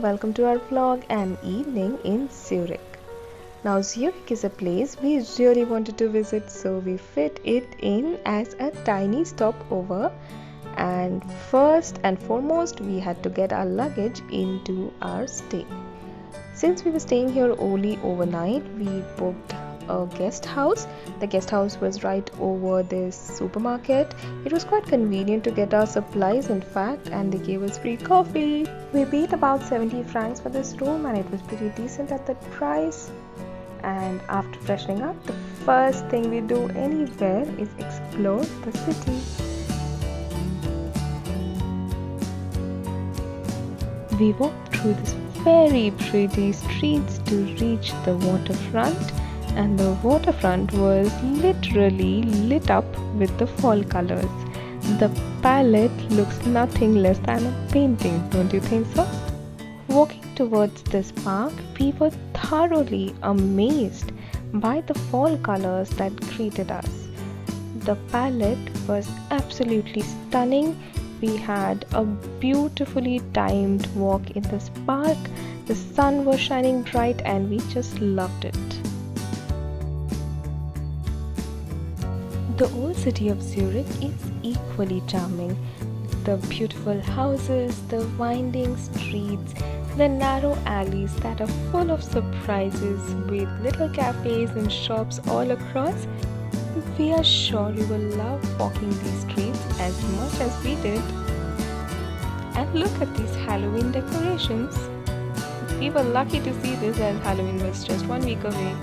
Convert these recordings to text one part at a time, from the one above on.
welcome to our vlog An Evening in Zurich. Now Zurich is a place we really wanted to visit, so we fit it in as a tiny stopover, and first and foremost we had to get our luggage into our stay. Since we were staying here only overnight, we booked a guest house. The guest house was right over this supermarket. It was quite convenient to get our supplies, in fact, and they gave us free coffee. We paid about 70 francs for this room and it was pretty decent at that price. And after freshening up, the first thing we do anywhere is explore the city. We walked through these very pretty streets to reach the waterfront, and the waterfront was literally lit up with the fall colors. The palette looks nothing less than a painting, don't you think so? Walking towards this park, we were thoroughly amazed by the fall colors that greeted us. The palette was absolutely stunning. We had a beautifully timed walk in this park. The sun was shining bright and we just loved it. The old city of Zurich is equally charming. The beautiful houses, the winding streets, the narrow alleys that are full of surprises with little cafes and shops all across. We are sure you will love walking these streets as much as we did. And look at these Halloween decorations. We were lucky to see this as Halloween was just 1 week away.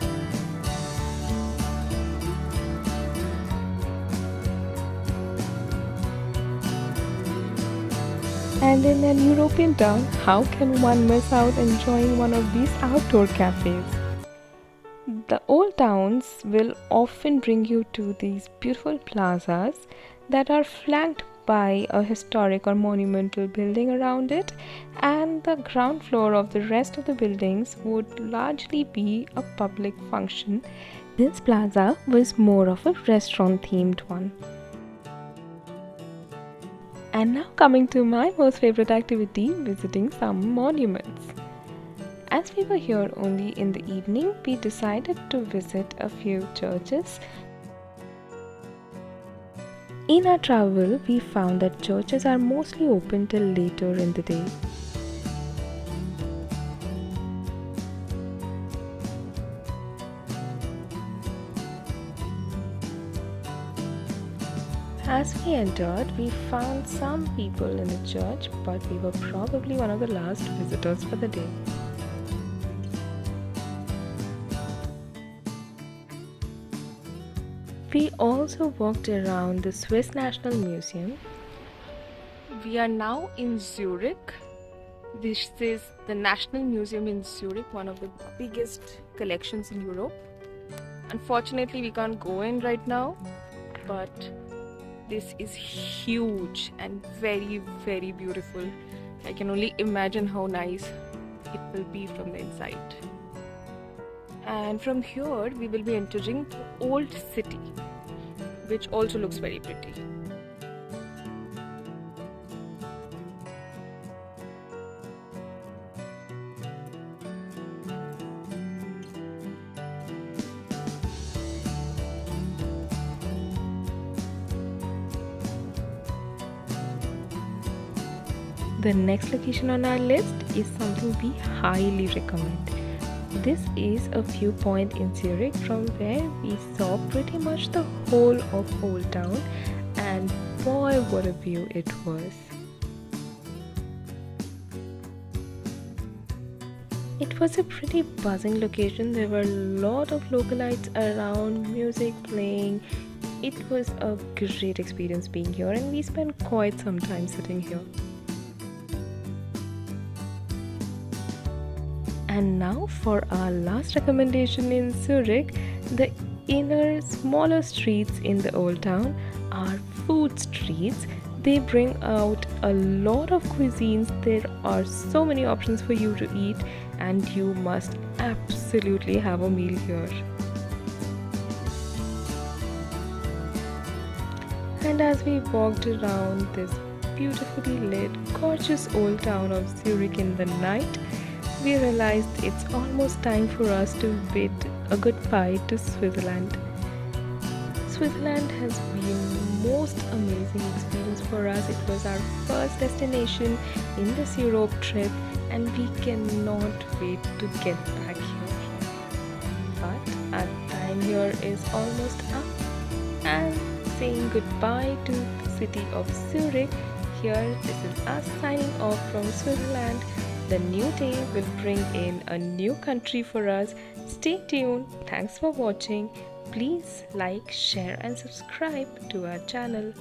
And in an European town, how can one miss out enjoying one of these outdoor cafes? The old towns will often bring you to these beautiful plazas that are flanked by a historic or monumental building around it, and the ground floor of the rest of the buildings would largely be a public function. This plaza was more of a restaurant themed one. And now coming to my most favorite activity, visiting some monuments. As we were here only in the evening, we decided to visit a few churches. In our travel, we found that churches are mostly open till later in the day. As we entered, we found some people in the church, but we were probably one of the last visitors for the day. We also walked around the Swiss National Museum. We are now in Zurich. This is the National Museum in Zurich, one of the biggest collections in Europe. Unfortunately, we can't go in right now, but this is huge and very, very beautiful. I can only imagine how nice it will be from the inside. And from here, we will be entering the old city, which also looks very pretty. The next location on our list is something we highly recommend. This is a viewpoint in Zurich from where we saw pretty much the whole of Old Town, and boy, what a view it was. It was a pretty buzzing location. There were a lot of localites around, music playing. It was a great experience being here, and we spent quite some time sitting here. And now for our last recommendation in Zurich, the inner smaller streets in the old town are food streets. They bring out a lot of cuisines. There are so many options for you to eat, and you must absolutely have a meal here. And as we walked around this beautifully lit, gorgeous old town of Zurich in the night, we realized it's almost time for us to bid a goodbye to Switzerland. Switzerland has been most amazing experience for us. It was our first destination in this Europe trip and we cannot wait to get back here. But our time here is almost up and saying goodbye to the city of Zurich. Here, this is us signing off from Switzerland. The new day will bring in a new country for us. Stay tuned. Thanks for watching. Please like, share and subscribe to our channel.